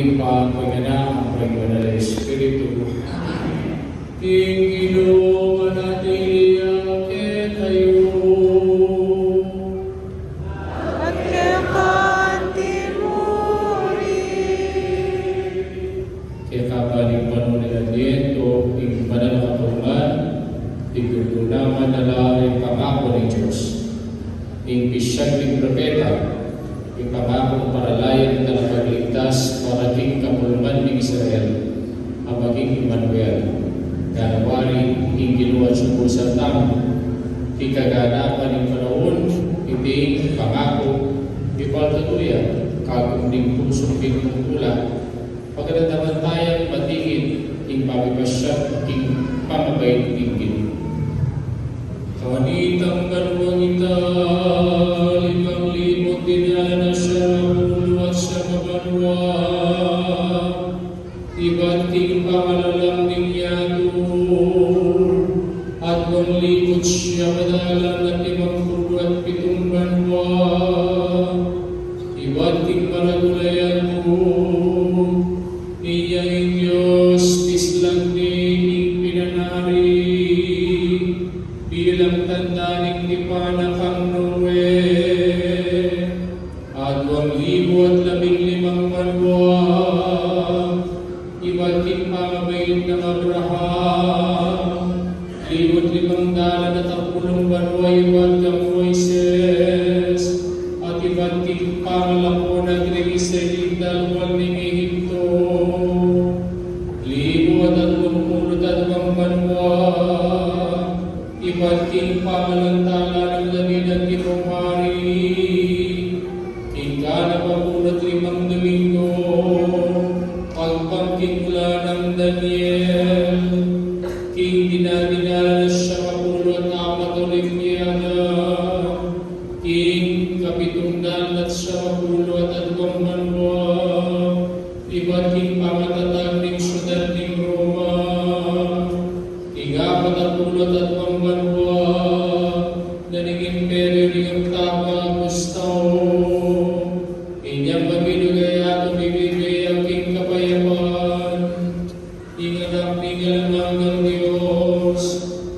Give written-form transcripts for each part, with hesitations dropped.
Ing pagpagana ang Panginoon ng Espiritu. Ing Ginoo manatili kayo. At kapantimuri. Kaya kapaling panon nila dito, ing banal na katungan, igunaman na lang ang pangako ng Diyos. Ing bisyag ng propeta, ing pangako paralayan na nagpagligtas para king kapulman ng Israel, ang maging Emmanuel. Kanawari, ing ginuwan sa sa tamo, ikaganapan ng panahon, hindi pangako, ipaltatuya, kagong ng pusong pinutula, pagkatataman matigid, ing pagpasya, ing pamabait ng Ginoo. Kawanitang kanuwang ita, 5,000 dinala na siya maguluat sa mabanwa. Iba't king pangalalang ninyado, at 1,000 siya madalang at 57 banwa. Iba't king maragulayan mo, niya ang Diyos, tislang ning pinanari. Bilang tanda ng tipanak ang Noe, at 2,015 banwa, iba't king pamabayin ng Abraham, 5,000 dalan at 10 banwa, iba't kang Moises, at iba't king pangalako ng Gregisel, dalawal ng Ehipto, 1,032 banwa, iba't king pamalantala ng langit at kimumari, king kanapapulot 5 Domingo, pagpangkingla ng Daniel, king dinadinala siya kapulot na Matolimiana, king kapitungdan at siya kapulot at Gombanwa, iba't king pamatatag ng syudad ng Roma, ing-4 at pambanwa, na naging imperyo ng Tapa Gustavo, inyang pabinugay at umibigay ang king kapayapan, ing-anak ning-alamang ng Diyos,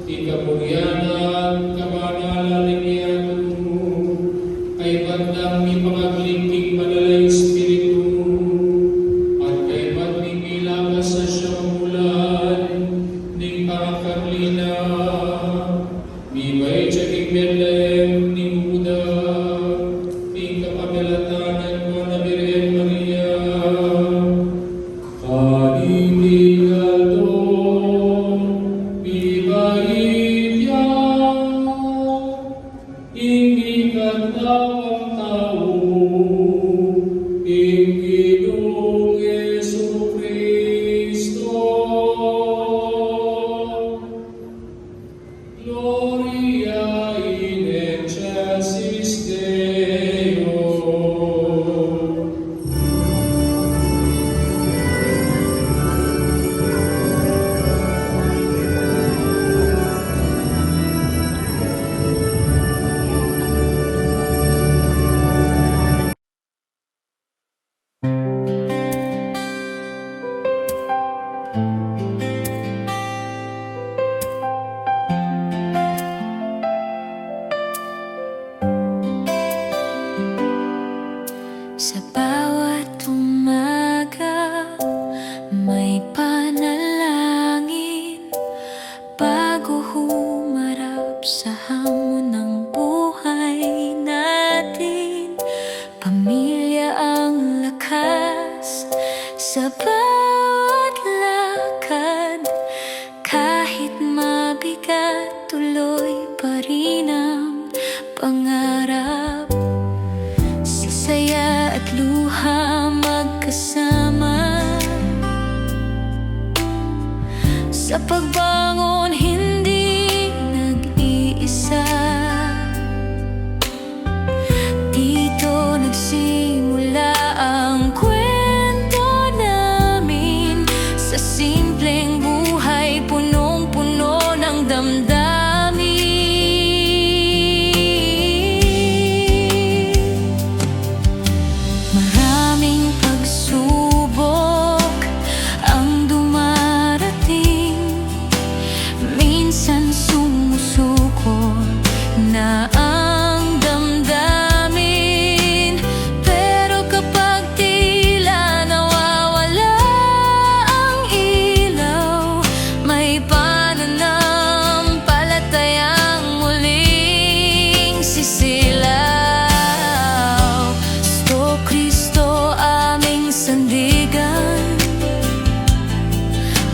ing-kapuryanan, kabanalan ng Yado, kay bandang ni pangaglingking manalay Espiritu, at kay banding ilabas sa siyang bulan, ning pangkaglina, bibay tiyaging Bethlehem ning Huda, ing kapamilatanan mo na Birhen Maria, kaninigaldo, bibay tiyan, ing ikatawang tao, ing Ginoong Jesucristo. Gloria in excelsis Deo. Sa bawat umaga, may panalangin bago humarap sa hamon ng buhay natin. Pamilya ang lakas sa bawat lakad, kahit mabigat, tuloy pa rin ang pangarap. Saya at luha magkasama, sa pagbangon hindi nag-iisa. Dito nagsimula ang kwento namin, sa simpleng buhay punong-puno ng damdamin. Maraming pagsubok kaibigan,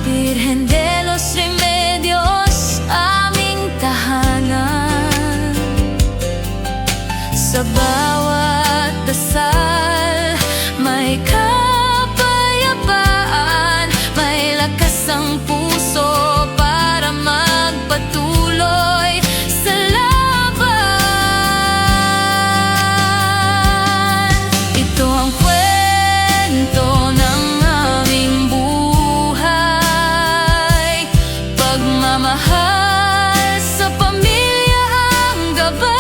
Birhen de los Remedios, aming tahanan. Sa bawat dasal, may kapayapaan, may lakas ang puso para magpatuloy sa laban. Ito ang kwento ng aming buhay, pagmamahal sa pamilya ang gabay.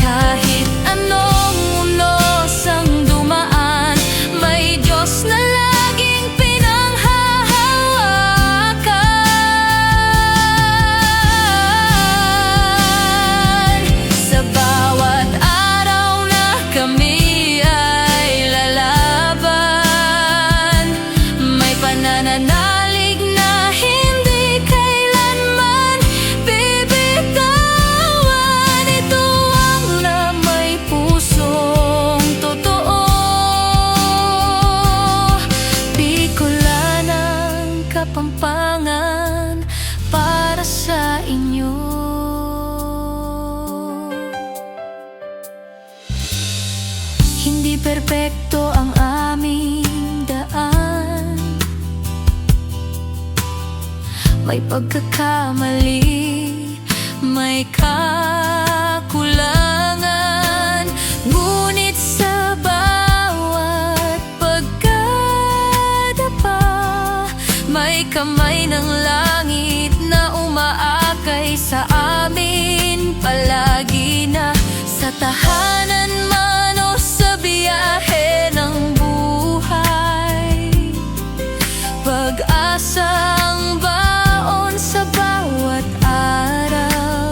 Kahit anong unos ang dumaan, may Diyos na laging pinanghahawakan. Sa bawat araw na kami ay lalaban, may panananalig na hindi kailanman bibitawan. Ito ang na may pusong totoo, Bicolanang Kapampangan para sa inyo. Hindi perpekto ang aming daan, may pagkakamali, may kakulangan. Ngunit sa bawat pagkadapa, may kamay ng langit na umaakay sa amin palagi, na sa tahanan man o sa biyahe ng buhay. Pag-asa ang baon sa bawat araw,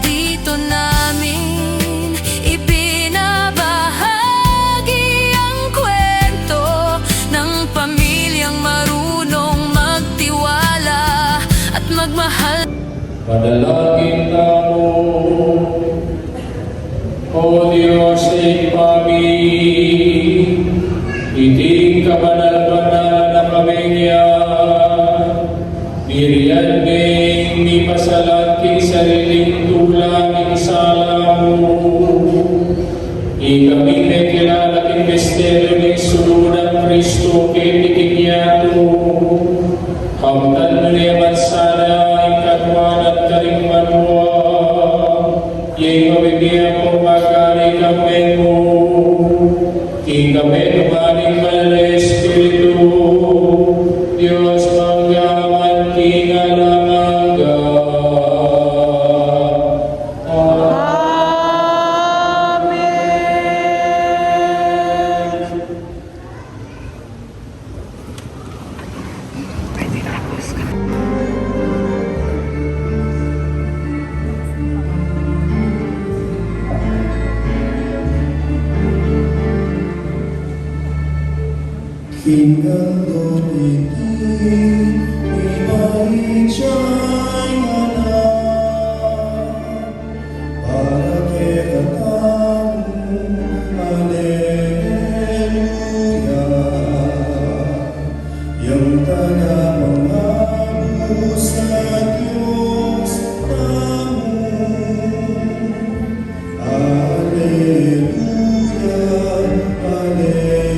dito namin ibinabahagi ang kwento ng pamilyang marunong magtiwala at magmahal. Panalangin tamo, O Diyos Ipami, iting kabanal-banal na pamilya, biriyan ngayong ni pasalati sariling tulang sala mo. Ikami may kilala king misteryo ng sulunang Kristo kitikigyato. Kamtan mo naman sana ikatwan at karingmanwa, yung mabibigyan kong magkari kami mo. Ikami tumaning man na Espiritu, Diyos manggaman kinalamaga. Hinggang iti iba'y anak para kekatamu. Haleluya. Yang tanda mengaku sa Diyos tamu. Haleluya, haleluya.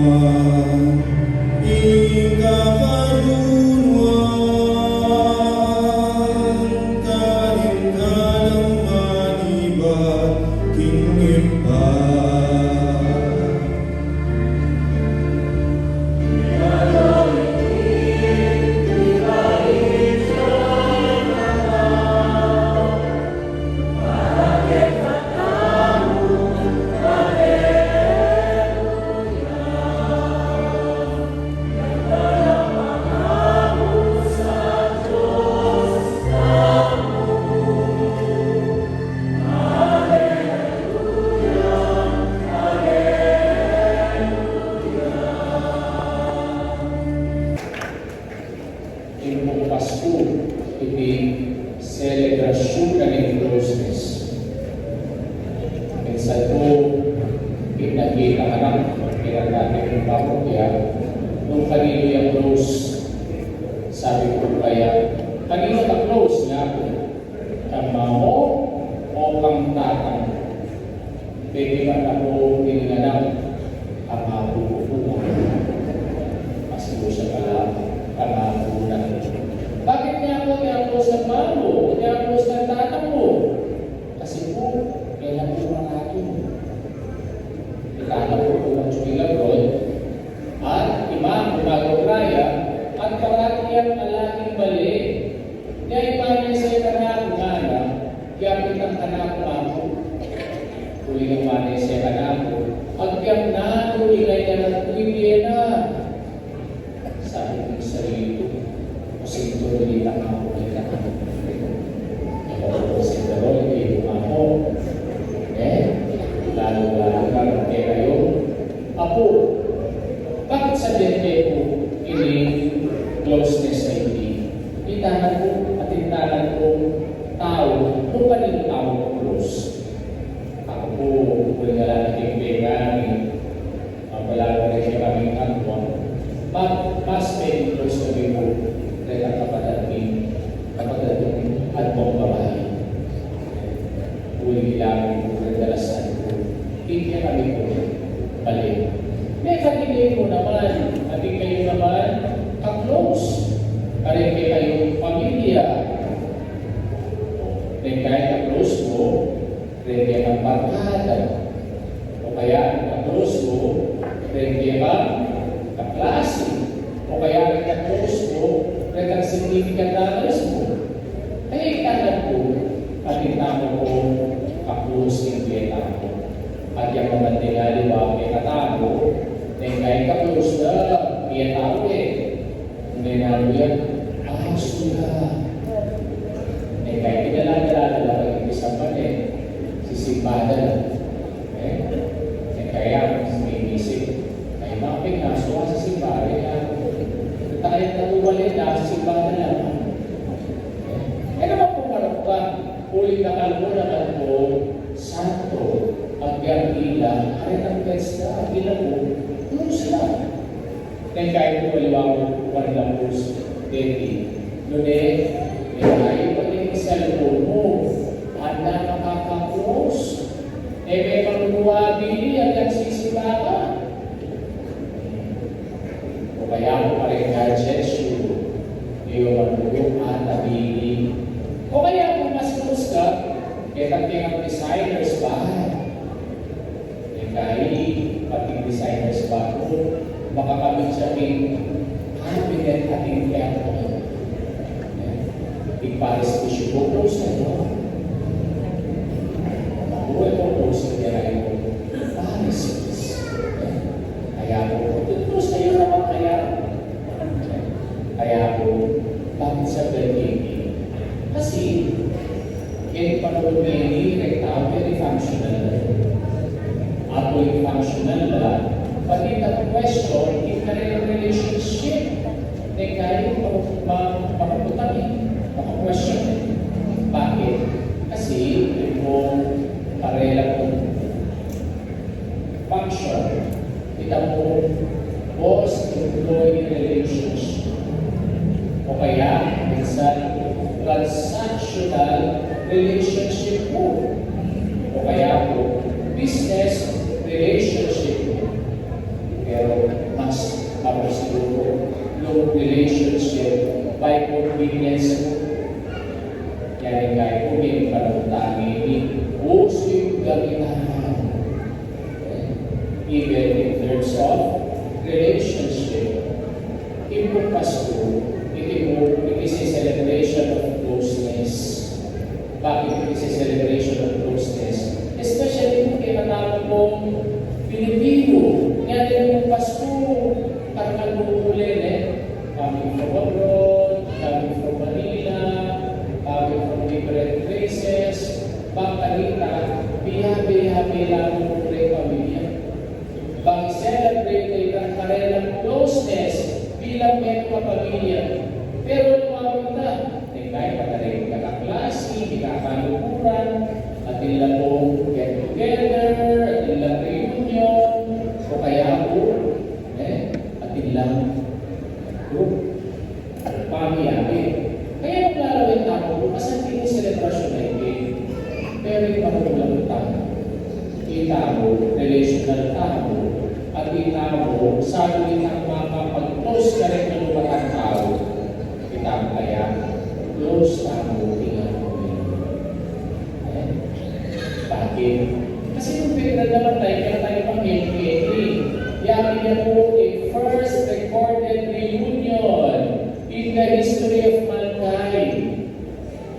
man ikakarunwan kahit kalaman iba't kingipan. Yung Pasko, iti selebrasyon ka ng closeness. Minsan po, pinagkita ka lang, pinagkita ng pamukya, nung kanino yung close, sabi ko kaya, kanino ka close nga po? Kama mo o kang tatang? Pwede ba na po pinanap ang mabubuo? Kasi po siya pala, kamabunan. Bakit niya ako i-close ng mamo? I-close ng tatang mo? Kasi po, kailan po mga natin. Itanap po ng Chumilabron at imam, umagograya, at karatiyan alaking bali. Niya ipanin sa ikanang ngana, gamit ang kanang mamo. Kuli ng manay sa ikanang agyan na, tulingay na nagpibigay na. Sabi ko sa sarili ko, kasi ito rin lang ako nila. Ako sa ito rin, ako. Lalo-lalo ka ng kayo. Apo, bakit sabihin ko ini closeness na hindi? Itahan ko at itahan ko tao, kung kanil tao ko close. Ako po, kung nga lang ikikiganin, wala ko rin siya kaming kanwa. Mas may close na rin po rin ang kapatid at mong babae. Uli lang po rin dalasan po. Hindi kami po balik. May katigay mo naman, at kayo naman ka-close. Karin kayong pamilya. Rin kahit ka-close mo, rin kayo ang barkada. O kaya ka-close mo, rin kayo ka-klase. O kaya ka-close mo, rin ang significant others mo. Kaya ikanan po, at itamo ko ka-close ng biyeta mo. At yung mga tinaliwa may katamo, kahit ka-close na, biyeta mo Hindi na yan, suya. Kahit pinalala-lala lang isang sisimbada lang. Kaya, may isip, ay mga pinasuha sa simbada na tayo natuwalin na sa simbada lang. Naman po parang pa, ulit na kalmo naman po, santo, agyan-ila, kahit ang pesta, ilan po, close lang. Kahit po maliwang walang close, Debbie, Lune, ay pati sa loob mo, at nakaka-close. May pangbuwabili at nagsisipa ka. O kaya mo pa rin gadgets yun, yung magulong at nabili. O kaya kung mas close ka, kaya ang designers ba? Kahit pati designers ba ko, makakamit siya confident at careful. Ipares ko siya po sa inyo. Mabuhay po po sa inyo. Pares kaya po, tutos na yun naman kaya po, bakit sa Belgini? Kasi, yung panahon nini, very functional. Ako yung functional na, pati na question, if na rin relationship, na kayo makaputangin, makakwestiyon. Bakit? Kasi, yung parela kong function, kita mo, boss-employee relationship. O kaya, minsan, transactional relationship po. O kaya po, business relationship po. Pero yung relationship by convenience. Yan kaya kung may panuntangi ni usig gamitan. Even in terms of relationship, yung Pasko, it is a celebration of closeness. Bakit it is a celebration of closeness? Especially kung kinatawag mong Pilipino. Yan yung Pasko, parang nagbubulit coming from abroad, coming from Manila, coming from different places, bangkalita, biyahe-biyahe lang mo rin pamilya. Bang-celebrate ay karelang closeness bilang may kapamilya. Pero lumawag na, kahit patarin kakaklase, ikakalukuran, at ilang pong get together, at ilang reunion, o kaya po, at ilang group, pamiyari. Kaya kung lalawin ako, asan din yung celebration na ito? Pero yung magulang tayo. Kita mo, relational tayo, at kita mo, sabi ng makapag-close ka rin ng lumatang tao. Kita mo kaya, close tayo, tingnan mo yun. Bakit? Kasi kung pwede naman tayo, kaya tayo pang henry. Yakin niya po a first recorded reunion in the history of mankind.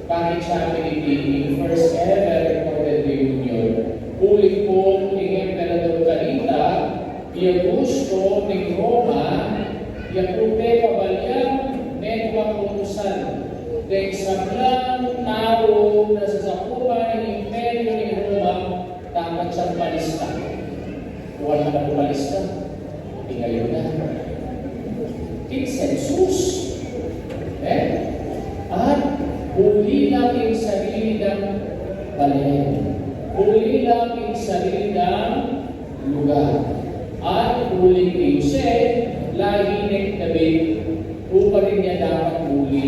Bakit siya pinipiling first ever recorded reunion? Ulit po ni Emperador Calita, yung gusto ng Roma, yung pupe pabalyang netwa kutusan. Dahil sablang tao na sa sakupan ng imperyo ni Roma, dapat siyang palista. Wala na pumalista. Hindi ngayon na. King Census. At huli lang yung sarili ng balen. Huli lang yung sarili ng lugar. At huli ni Jose, lahi ng David, upang rin niya dapat huli.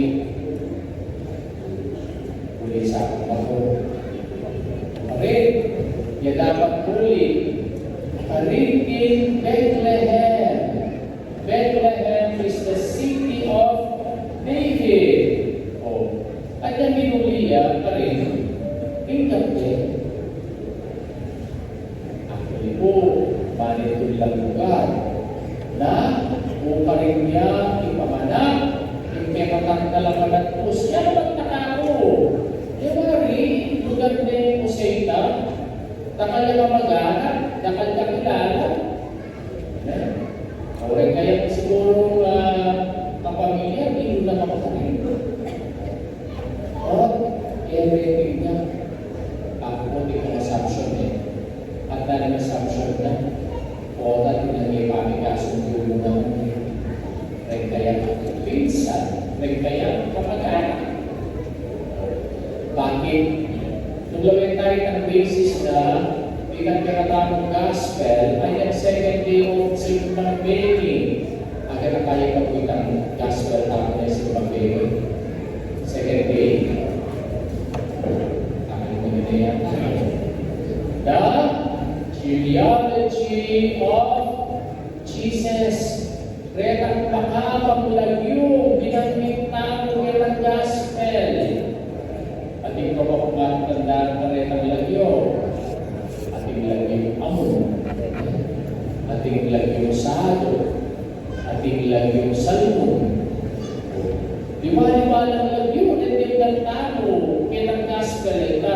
Huli sa ako. Rin, niya dapat huli. Rin in Bethlehem. Bethlehem is the city of David. At yung binuliya pa rin, ingkapte. Actually po, manito lang lugar na upang rin niya ipamanap, yung kaya matanggalang manatos. Yan ang magtakako. Yawari, lugar na yung Useita, takal niya mamagana, takal kakilala. Okay, kaya siguro kapamilya, hindi na mapatarin. Everything niya, ako din ang assumption At dahil ang assumption na, o dahil na may pamikasun yung mga nagkaya pinsan, nagkaya kapag-anak. Bakit? Nung lawin tayo ng basis na pinagkakatamong gospel ay ang second day of Simbang Baking. Agad na tayo kapitang gospel tapos na Simbang Baking. Second day, the genealogy of Jesus. Retang makapagulagyo, binanggit tayo ng gospel. Ating kapapagtandaan na retang lagyo. Ating lagyo amon. Ating lagyo sado. Ating lagyo salmon. Liwa-liwa lang lagyo, hindi ng tao, kitang gospel ito.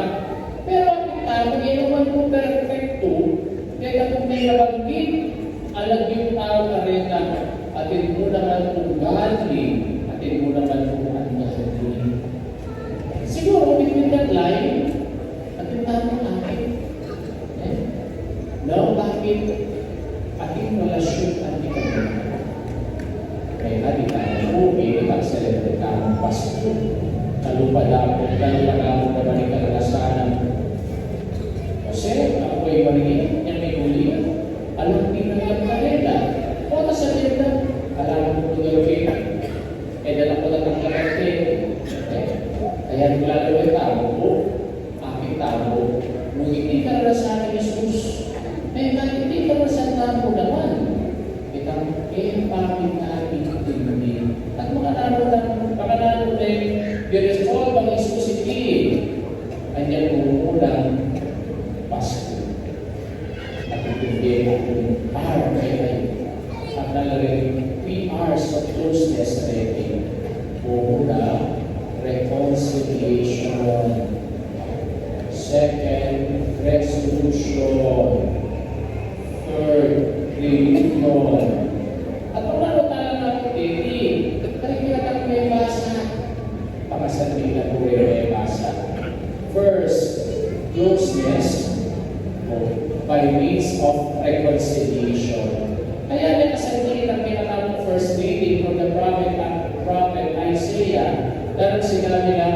Pero ang tao, inuman ko perfecto, kaya kung may nabanggit, alag yung tao na rin na atin mo naman kung godly, atin mo naman kung ungodly. Siguro, between that line, atin tama atin. No, bakit? Ating relasyon atin kami. Kaya di tayo, pag-celebrate ka ng Pasko. Kalupad-apod, kalupad-apod naman yung kalalasanan. Kasi, ako ay maringin, yan may huli. Alam din ng karela. O, nasabihin na, alam mo kung gawin. Dala ko lang ang karete. Kaya naglalawin tao ko, aking tao, nung hindi kalalasanan ni Jesus, hindi kalalasanan mo naman. Itang, bakit natin hindi unang Pasko. At ibigay natin R kaya at nalalagay 3 R's of closeness ready. Una, reconciliation. Second, resolution. Third, reunion. At kung ano tayo natin daily, tayo natin may basa. Pakasabi na po may basa. First, closeness by means of reconciliation. Kaya may kasabi na pinatawag first reading from the prophet Isaiah, dahil sinabi na,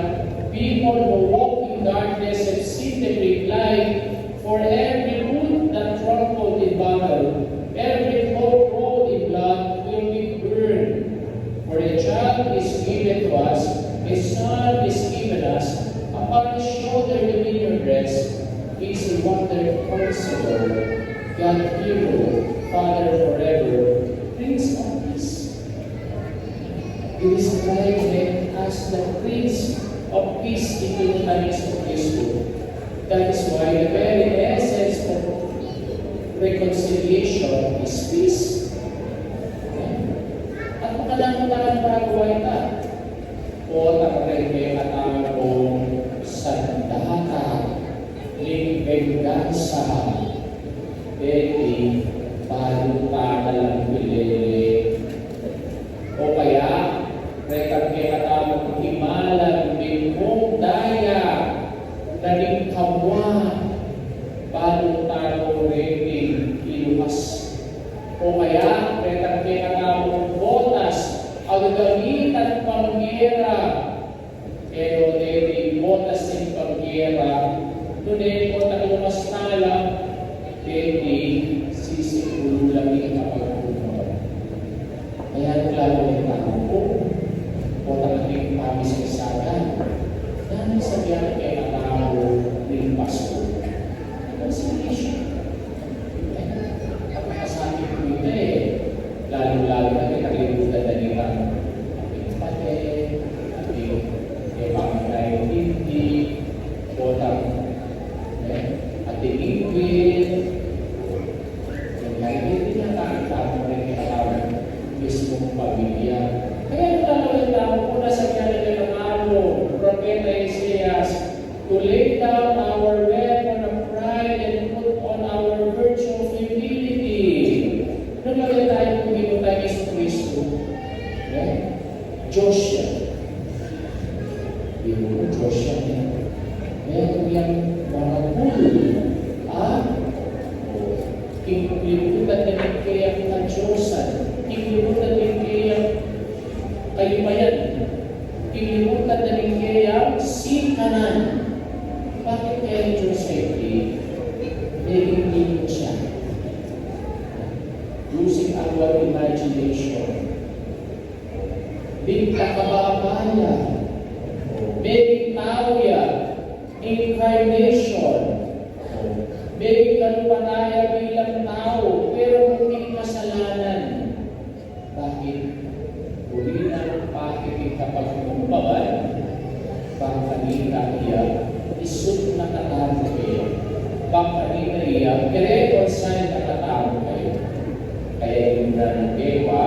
people who walk in darkness have seen the great light, for every root that trampled in battle, every hope rolled in blood will be burned. For a child is given to us, a son is given us, upon his shoulder dominion rests. He is a wonderful counselor, God hero, Father forever, Prince of Peace. He described as the Prince of Peace in the Yesu Cristo. That is why the very essence of reconciliation is peace. At makalangutan bago ita, o tapareke at ako sa dahata, venganza, eti, paluta na lang bilele. O kaya, rekagkekatawag himalan, bingkong daya, daling kawa, paluta rating, ilumas. O kaya, rekagkekatawag botas, ang gamitan panggera, pero deti botas ng panggera, nunay ko talumas na lang, deti sisiguro lang yung kapagpunan. Kaya klaro yung tao ko, o talagang pamisasagan, dahil sabihan kay ang tao ng Pasko. Reconciliation. At makasabi ko ito lalo-lalo na kalimutan na nila ating pate, ating pangkaintindi, botang ating ingwit, kaya hindi na tayo rin kinatawag mismong pamilya. Kaya tao yung tao po na sa kanya ng araw, Propeta Isaias, to lay down our weapon of pride and put on our virtue of humility. Nung lagay tayo kung tayo sa Kristo, Joshua. Yung Joshua niya, meron yung mga Kinglibutan din kaya ang Diyosan, kinglibutan din kaya kalimayan, kinglibutan din kaya sikanan. Bakit kaya Joseph naging siya? Using our imagination. Bigla kababaya, may tao yan, incarnation, may kalupanaya bilang tao, pero hindi kasalanan. Bakit? Uli na bakit kapag kumaban, bangkanita iya, isut na kataro kayo. Bangkanita iya, i-reconcile na kataro kayo. Kaya yung nanagawa,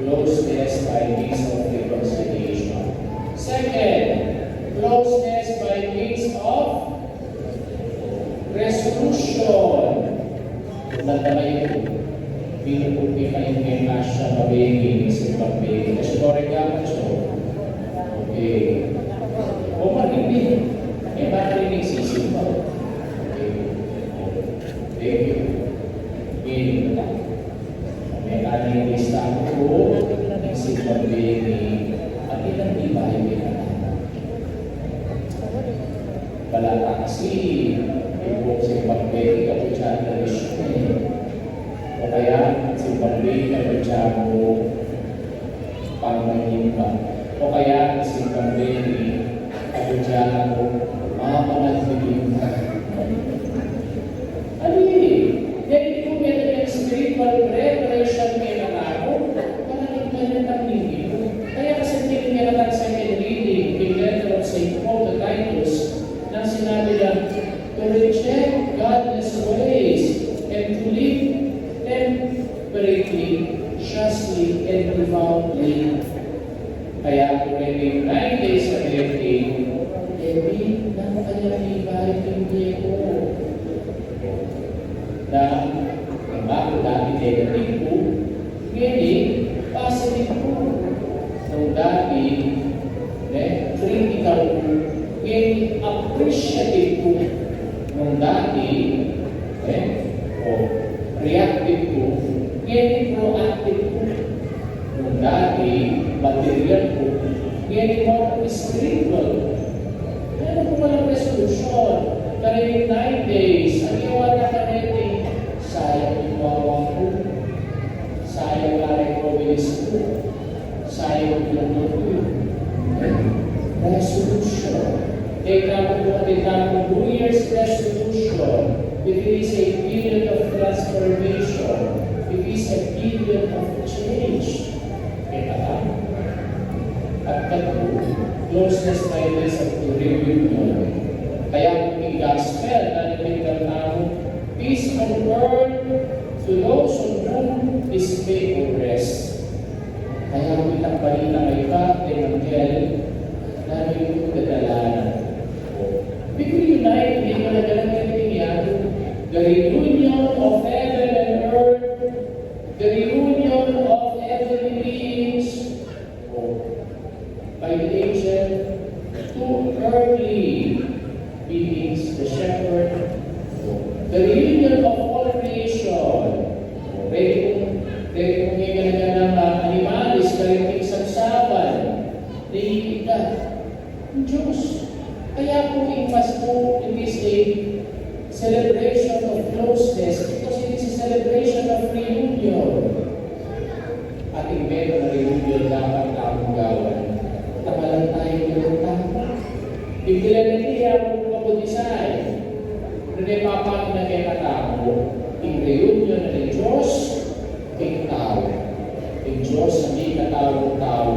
closeness by means of reconciliation. Second, closeness by means of resolution. Nagdamay ko, pinuputi ka yung may masya mabiging sa pagbiging. Kasi koreka ka siya. Okay. O marinig. May marinig sisimba. Okay. Thank you. Meaning na. May kaning lista ko ng si pagbiging at ilang iba yung pinatama. Balata kasi kung si pagbiging at siya tradisyon o kaya si pagbiging at siya mo pangmahimba o kaya si pagbiging at siya mo mapanagmahimba. Dahil kung meron yung spiritual preparation may nanalo, parang meron ng hindi mo. Kaya kasi hindi meron ng second reading, yung letter of St. Paul to Titus, nang sinabi lang, wisely and devoutly. Kaya kung may 9 days sa birthday, Ebi, nang kanyang ibalik yung Diego. Na, ang bago dati negative po, ngayon, positive po. Nung dati, critical po, ngayon, appreciative po. Nung dati, reactive po, ngayon, proactive po. Nung dati, material po, ngayon, more spiritual. Ano po walang resolution? Karin 9 days, ang iwan na karin, sayang yung bawang po, sayang laring probilis po, sayang yung po. Resolution. Take naman po ang New Year's resolution. It is a period of transformation. It is a period of change. At closeness tayo sa reunion. Kaya kung i-gospel na nagpintal tao, peace on earth to those on whom is made of rest. Kaya kung itang balita kay Pat and Angel, na yung dadalanan. We reunite, hindi ko nagalang yan. The reunion of heaven and earth, the reunion of heavenly beings, by the angel, two earthly beings, the shepherd, the reunion of all creation. Pwede kong ngayon ng animalis, kariting samsapan, naiiga, ang Diyos. Kaya kung ipas po, it is a celebration of closeness, because it is a celebration of reunion. Ating meron na reunion dapat tamang gawan. Tamalan tayo ng tama. Bigla na niya kung kapudisay. Nune papak na kay katao. Ang reunion na ng Diyos, ang tao. Ang Diyos na may katao-tao,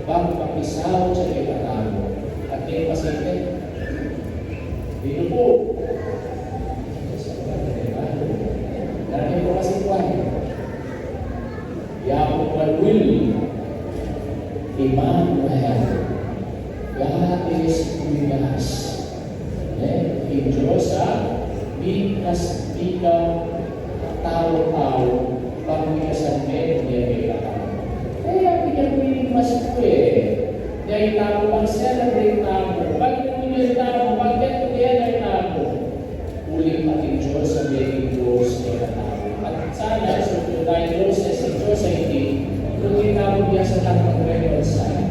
bang papisaw sa kay katao. At yung pasente, dito po. Dahil po kasi kwan. Yapo Manuel, Emmanuel, God is with us. In Diyos, bikas tao-tao, pamikasan meron niya kay katao. Kaya pinagpiling mas po dahil tao ang celebrate tao. Bakit mo yung tao? Bakit mo yan ay tao? Uling ating Diyos sa very close kay katao. At sana, so kung tayo closeness ng Diyos ay hindi, kung itawag niya sa tamang reconcile,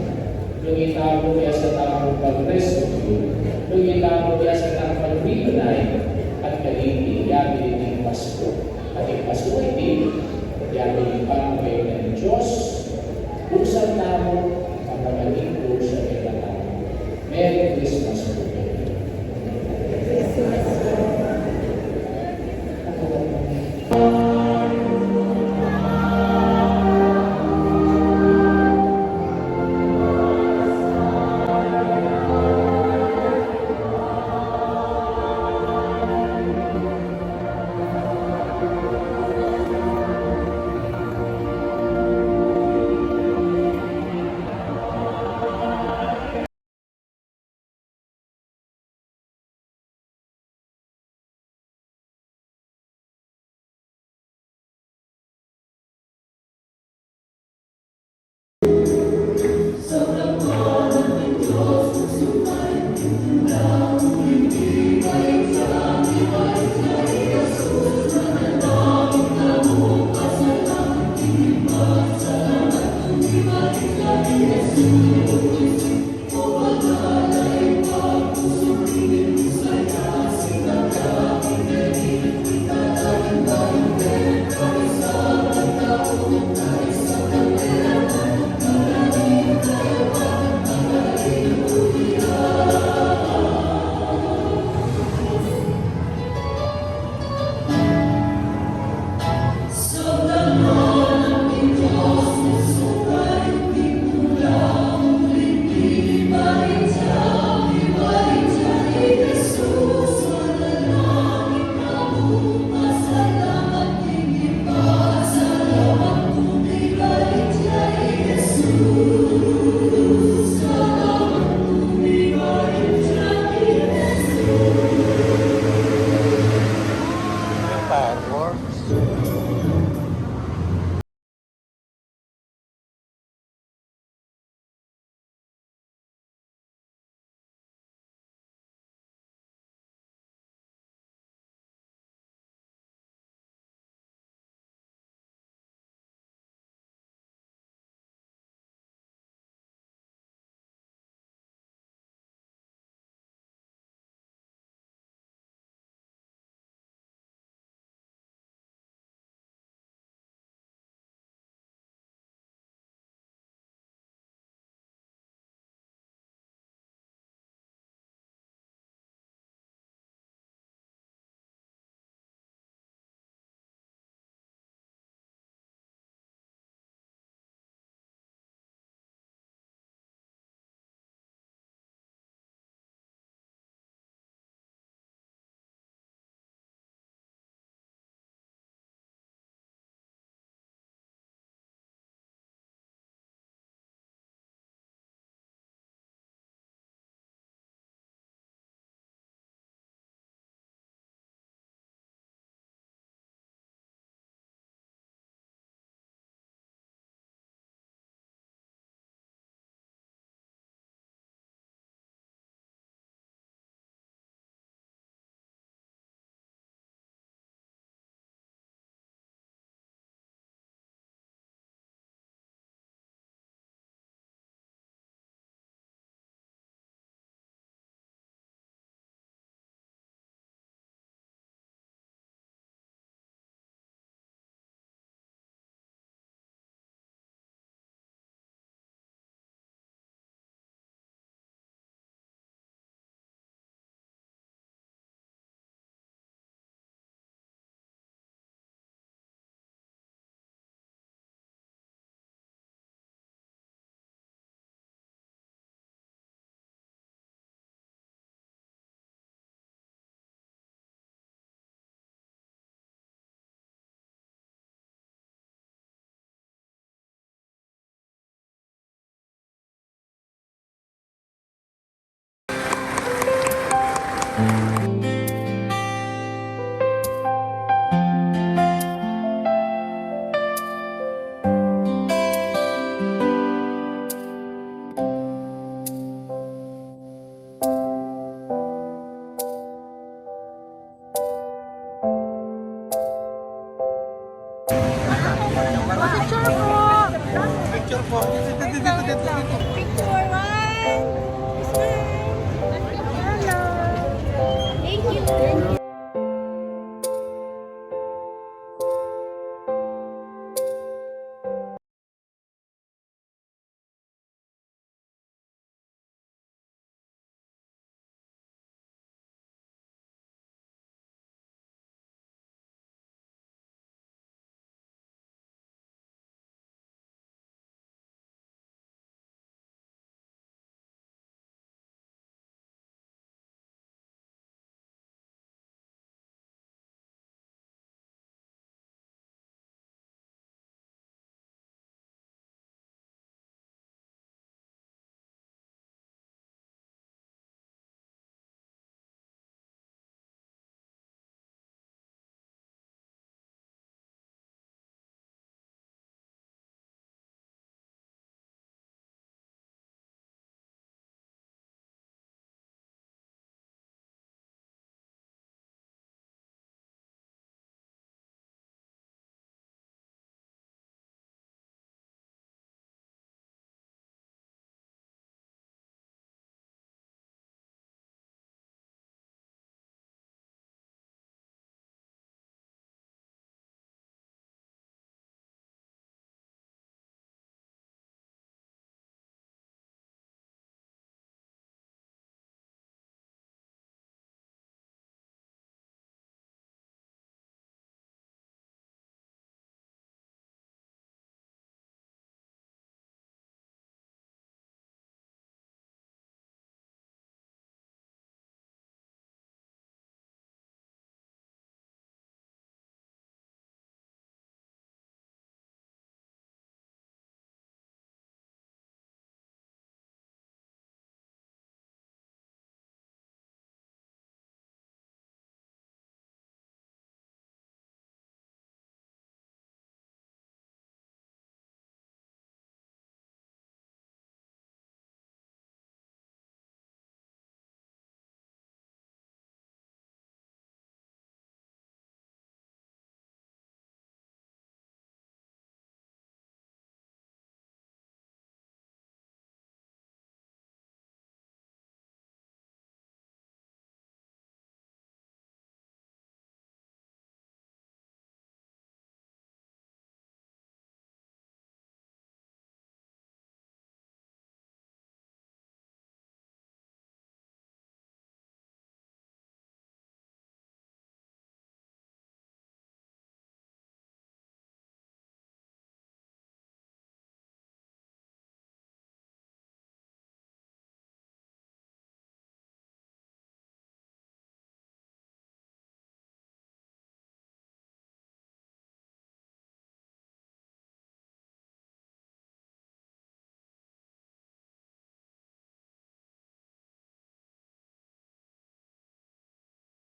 kung itawag niya sa tamang pag-rescue, kung itawag niya sa tamang reunite, at kaliti, yabi ng Pasko. At yung Pasko ay di, yabi ng pangkay ng Diyos, kung saan tamo, ang magiging po siya kay katao. Merry Christmas po. Salamat Picture po. Picture po. Dito. Picture.